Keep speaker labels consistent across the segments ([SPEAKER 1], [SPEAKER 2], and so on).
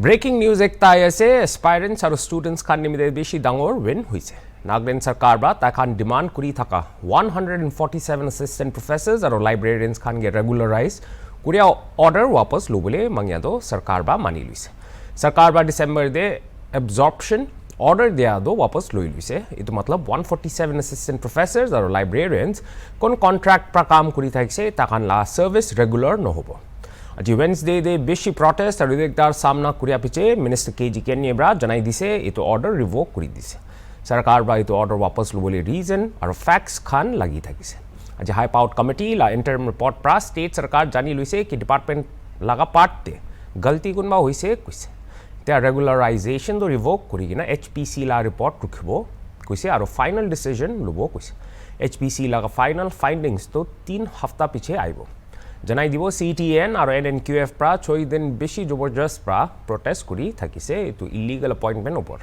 [SPEAKER 1] Breaking news ekta ase aspirants aru students khan nimide beshi dangor win hoise. Nagaland sarkar ba ta khan demand kuri thaka 147 assistant professors aru librarians khan ge regularize kuria order wapas lobole mangya do sarkar ba mani luise. Sarkar ba December de absorption order dia do wapas loi luise. Itu matlab 147 assistant professors aru librarians kon contract pra kaam kuri thakise ta khan la service regular no hobo. আজি Wednesday de beshi protest aru ekdar samna kuria piche minister KG Kenyebra janai dise eto order revoke kuri dise. Sarkar ba eto order wapas lobole reason aru facts khan lagi thakise. Aji high powered committee la interim report pra state sarkar jani luise ki department laga part te galti kunba hoise kuise. Te regularization do revoke kuri gina HPC la report rukhibo kuise aru final decision lobo kuise. HPC laga final findings to 3 hafta piche aibo. janai dibo CTN aru NNQF pra 6 din beshi jobardast pra protest kuri thakise etu illegal appointment opor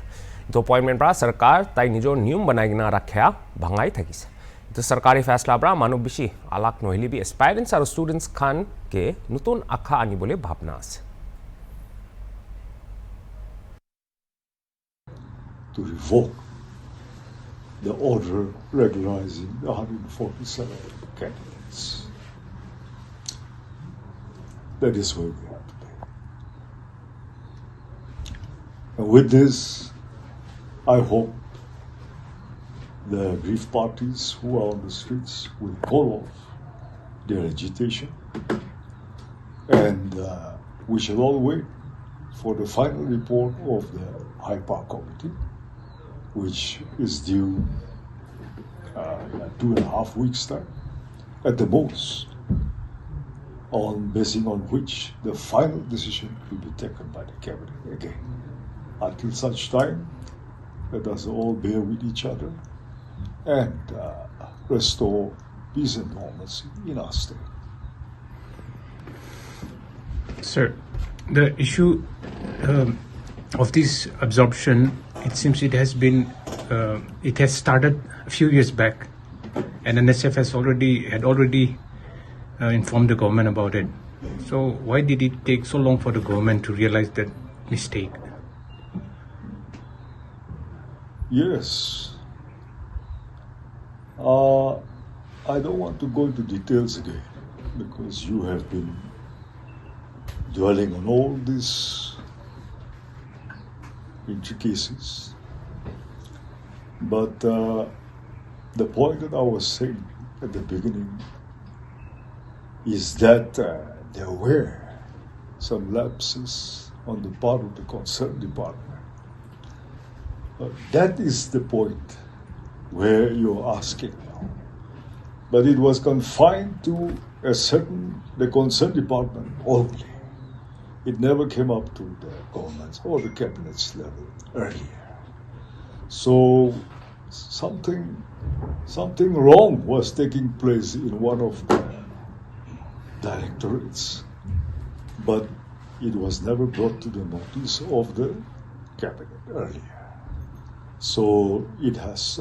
[SPEAKER 1] etu appointment pra sarkar tai nijor niyom banai gina rakhya bhangai thakise etu sarkari faisla pra manu beshi alak nohili bi aspirants aru students khan ke nutun akha ani bole bhabna ase
[SPEAKER 2] to revoke the order regularizing the 147 candidates. That is where we are today. And with this, I hope the aggrieved parties who are on the streets will call off their agitation, and we shall all wait for the final report of the High Power Committee, which is due in 2.5 weeks' time, at the most. Basing on which the final decision will be taken by the cabinet again. Until such time, let us all bear with each other and restore peace and normalcy in our state.
[SPEAKER 3] Sir, the issue of this absorption, it seems it has started a few years back, and NSF had already informed the government about it. So why did it take so long for the government to realize that mistake?
[SPEAKER 2] Yes. I don't want to go into details again because you have been dwelling on all these intricacies. But the point that I was saying at the beginning is that there were some lapses on the part of the concerned department. That is the point where you're asking now. But it was confined to the concerned department only. It never came up to the government's or the cabinet's level earlier. So something wrong was taking place in one of the directorates, but it was never brought to the notice of the cabinet earlier. So it has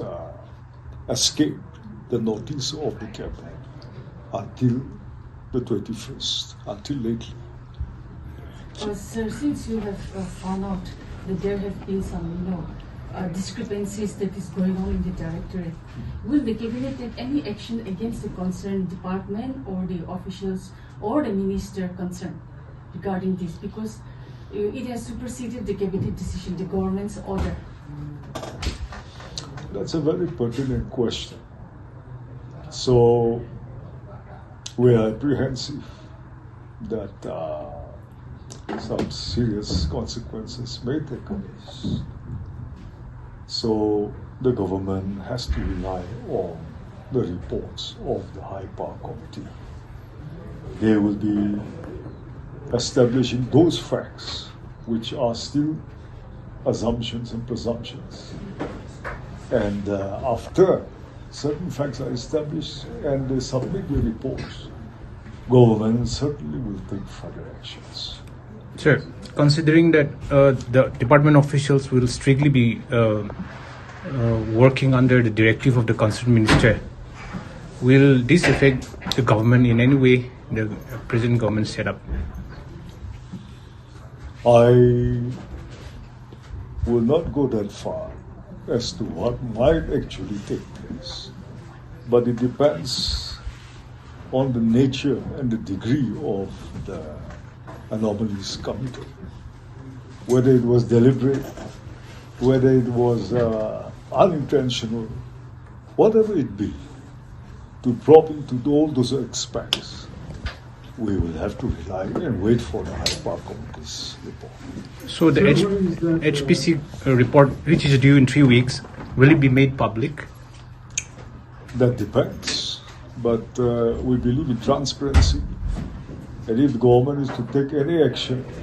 [SPEAKER 2] escaped the notice of the cabinet until the 21st, until lately.
[SPEAKER 4] Sir, since you have found out that there have been some, discrepancies that is going on in the directorate, will the cabinet take any action against the concerned department or the officials or the minister concerned regarding this? Because it has superseded the cabinet decision, the government's order.
[SPEAKER 2] That's a very pertinent question. So we are apprehensive that some serious consequences may take place. So the government has to rely on the reports of the High Power Committee. They will be establishing those facts which are still assumptions and presumptions. And after certain facts are established and they submit the reports, government certainly will take further actions.
[SPEAKER 3] Sir, considering that the department officials will strictly be working under the directive of the concerned minister, will this affect the government in any way, the present government setup?
[SPEAKER 2] I will not go that far as to what might actually take place, but it depends on the nature and the degree of the anomalies committed. Whether it was deliberate, whether it was unintentional, whatever it be, to probe into all those aspects, we will have to rely and wait for the high power committee's report.
[SPEAKER 3] So the HPC report, which is due in 3 weeks, will it be made public?
[SPEAKER 2] That depends, but we believe in transparency, and if the government is to take any action